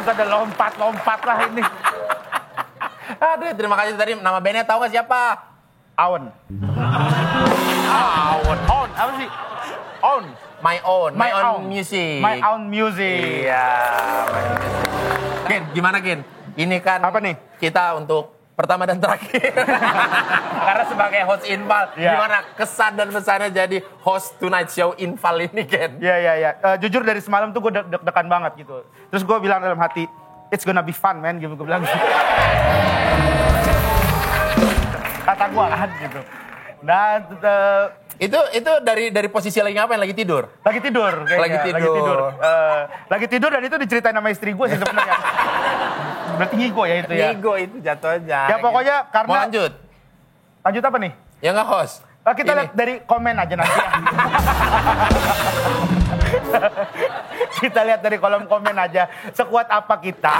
usah ada lompat-lompat lah ini. Aduh, terima kasih tadi. Nama bandnya tahu nggak siapa? Aon. On. Apa sih? On. My own music. My own music. Iya. Ken, gimana Ken? Ini kan apa nih? Kita untuk pertama dan terakhir. Karena sebagai host Infal, gimana kesan dan pesannya jadi host Tonight Show Infal ini Ken? Iya. Jujur dari semalam tuh gue deg-degan banget gitu. Terus gue bilang dalam hati, it's gonna be fun man, gitu gue bilang. Kata gue kan gitu. Dan itu dari posisi lagi ngapain? Lagi tidur? Lagi tidur kayaknya. Lagi tidur dan itu diceritain sama istri gue sih sebenarnya. Berarti ngigo ya itu ya. Ngigo itu jatuhnya. Ya pokoknya karena. Mau lanjut? Lanjut apa nih? Ya nggak host. Kita lihat dari komen aja nanti. Kita lihat dari kolom komen aja. Sekuat apa kita.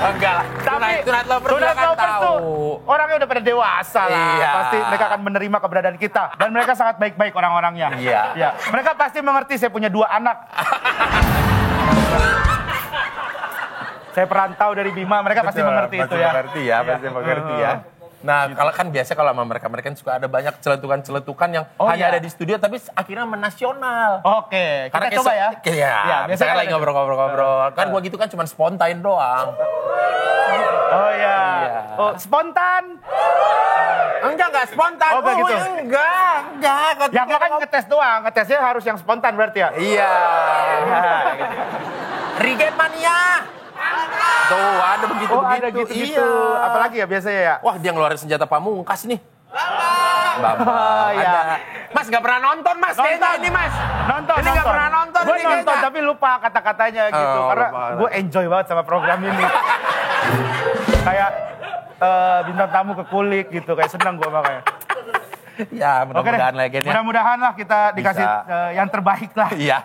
Enggak lah. Tonight Lovers juga kan tahu. Orangnya udah pada dewasa lah. Iya. Pasti mereka akan menerima keberadaan kita. Dan mereka sangat baik-baik orang-orangnya. Iya. Mereka pasti mengerti saya punya 2 anak. Saya perantau dari Bima, mereka pasti mengerti itu ya. Pasti mengerti ya. Nah, gitu. kalau kan biasa kalau sama mereka kan suka ada banyak celetukan-celetukan yang hanya ada di studio tapi akhirnya menasional. Oke, kita coba ya. Iya, biasanya lagi ngobrol-ngobrol. Kan gua gitu kan cuma spontan doang. Oh iya. Oh, spontan. Enggak spontan. Oh, enggak gitu. Enggak. Yang lo kan ngetes doang, ngetesnya harus yang spontan berarti ya? Iya. Riget Mania. Tuh, ada begitu-begitu. Oh, ada gitu-gitu. Iya. Apalagi ya biasanya ya? Wah, dia ngeluarin senjata pamungkas nih. Bamba. Iya. Mas gak pernah nonton Mas kayaknya ini Mas. Nonton. Gak pernah nonton. Gue nonton tapi lupa kata-katanya gitu. Karena gue enjoy banget sama program ini. Kayak bintang tamu ke kulik gitu. Kayak senang gue makanya. Ya mudah-mudahan lagi ya. Mudah-mudahan lah kita dikasih yang terbaik lah. Iya.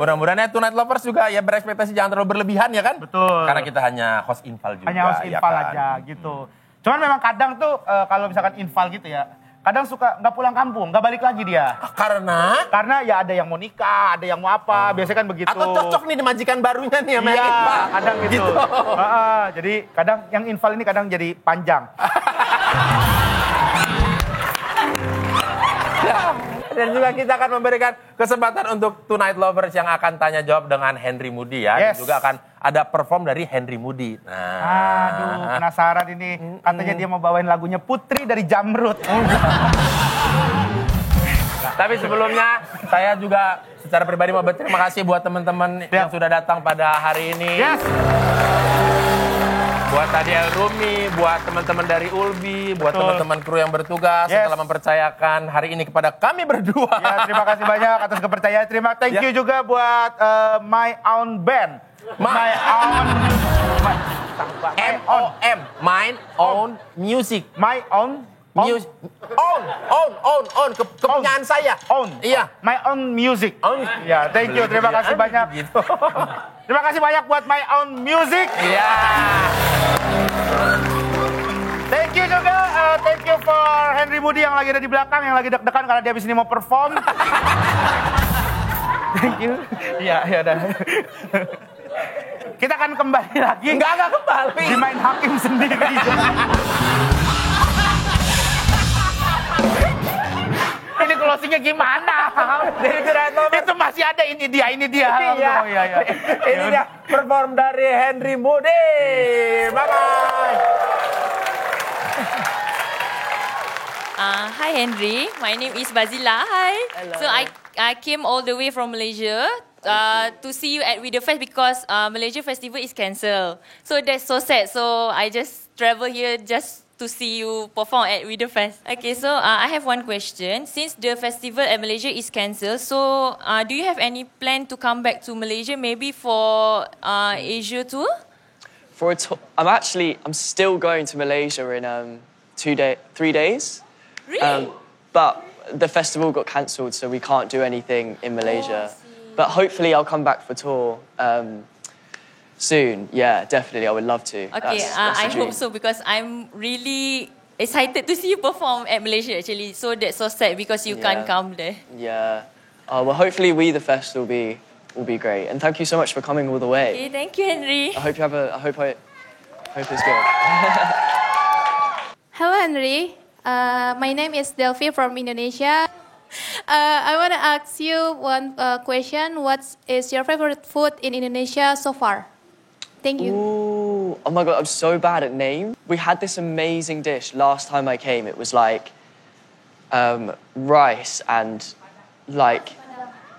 Mudah-mudahan Tonight Lovers juga ya berekspektasi jangan terlalu berlebihan ya kan? Betul. Karena kita hanya host Infal juga. Hanya host Infal aja gitu. Cuman memang kadang tuh kalau misalkan Infal gitu ya, kadang suka nggak pulang kampung, nggak balik lagi dia. Karena ya ada yang mau nikah, ada yang mau apa, biasanya kan begitu. Atau cocok nih di majikan barunya nih sama iya, Infal. Kadang gitu. Jadi kadang yang Infal ini kadang jadi panjang. Ya, dan juga kita akan memberikan kesempatan untuk Tonight Lovers yang akan tanya jawab dengan Henry Moody ya. Yes. Dan juga akan ada perform dari Henry Moody. Aduh, penasaran ini. Katanya dia mau bawain lagunya Putri dari Jamrud. Tapi sebelumnya saya juga secara pribadi mau berterima kasih buat teman-teman yang sudah datang pada hari ini. Yes. Buat tadi Rumi, buat teman-teman dari Ulbi, buat teman-teman kru yang bertugas setelah mempercayakan hari ini kepada kami berdua. Ya, terima kasih banyak atas kepercayaan. Thank you juga buat My Own Band. My Own M-O-M, My Own Music. My Own Music. Own. Kepunyaan saya. Own. Iya. My Own Music. Own. Ya, thank you. Terima kasih banyak. Gitu. Terima kasih banyak buat My Own Music. Iya. Thank you juga. Thank you for Henry Moody yang lagi ada di belakang, yang lagi deg-degan karena dia habis ini mau perform. Thank you. Iya, udah. Kita akan kembali lagi. Enggak kembali. Dimain hakim sendiri. Ini closingnya gimana? Itu masih ada ini dia. Iya. Oh, iya. Ini dia perform dari Henry Moody. Bye-bye. Hi Henry, my name is Bazila. Hi. Hello. So I came all the way from Malaysia to see you at Widowfest because Malaysia Festival is cancelled. So that's so sad. So I just travel here just to see you perform at Widowfest. Okay, so I have one question. Since the festival at Malaysia is cancelled, so do you have any plan to come back to Malaysia, maybe for Asia tour? I'm still going to Malaysia in 3 days. Really? But the festival got cancelled, so we can't do anything in Malaysia. But hopefully I'll come back for tour soon. Yeah, definitely. I would love to. Okay, That's I the dream. hope so because I'm really excited to see you perform at Malaysia actually. So that's so sad because you can't come there. Yeah. Well, hopefully We The Fest will be will be great. And thank you so much for coming all the way. Okay, thank you, Henry. I hope you have a. I hope it's good. Hello, Henry. My name is Delphi from Indonesia. I want to ask you one question. What is your favorite food in Indonesia so far? Thank you. Ooh, oh my God, I'm so bad at names. We had this amazing dish last time I came. It was like rice and like...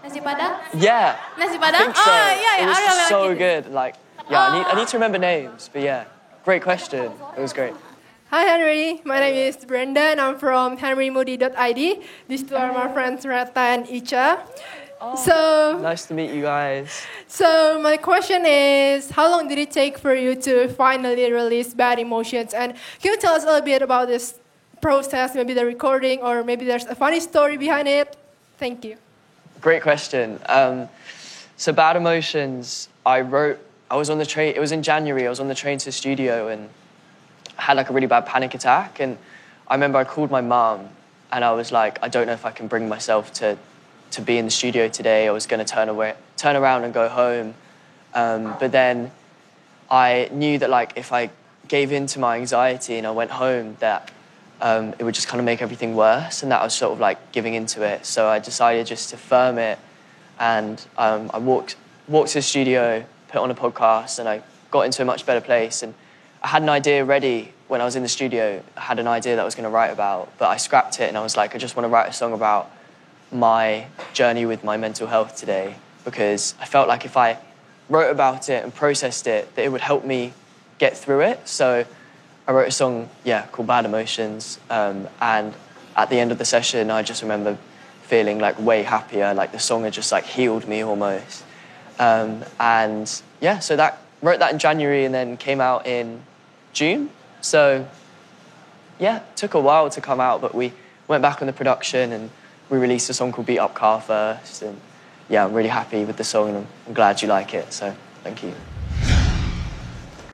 Nasi padang? Yeah. Nasi I padang? think so. Oh, yeah, It was I really just so like it. good. Like, yeah, I need to remember names, but yeah. Great question. It was great. Hi Henry, my name is Brenda and I'm from henrymoody.id. These two are my friends Rata and Icha. So Nice to meet you guys. So my question is, how long did it take for you to finally release Bad Emotions? And can you tell us a little bit about this process, maybe the recording, or maybe there's a funny story behind it? Thank you. Great question. So Bad Emotions, I was on the train, it was in January, I was on the train to the studio and I had like a really bad panic attack. And I remember I called my mum and I was like, I don't know if I can bring myself to be in the studio today. I was going to turn around and go home. But then I knew that like if I gave in to my anxiety and I went home, that it would just kind of make everything worse, and that I was sort of like giving into it. So I decided just to firm it, and I walked to the studio, put on a podcast, and I got into a much better place. And I had an idea ready when I was in the studio. I had an idea that I was going to write about, but I scrapped it, and I was like, I just want to write a song about my journey with my mental health today, because I felt like if I wrote about it and processed it, that it would help me get through it. So I wrote a song, called Bad Emotions, and at the end of the session, I just remember feeling like way happier, like the song had just like healed me almost. So wrote that in January and then came out in June. So it took a while to come out, but we went back on the production and we released a song called Beat Up Car first. And I'm really happy with the song and I'm glad you like it, so thank you.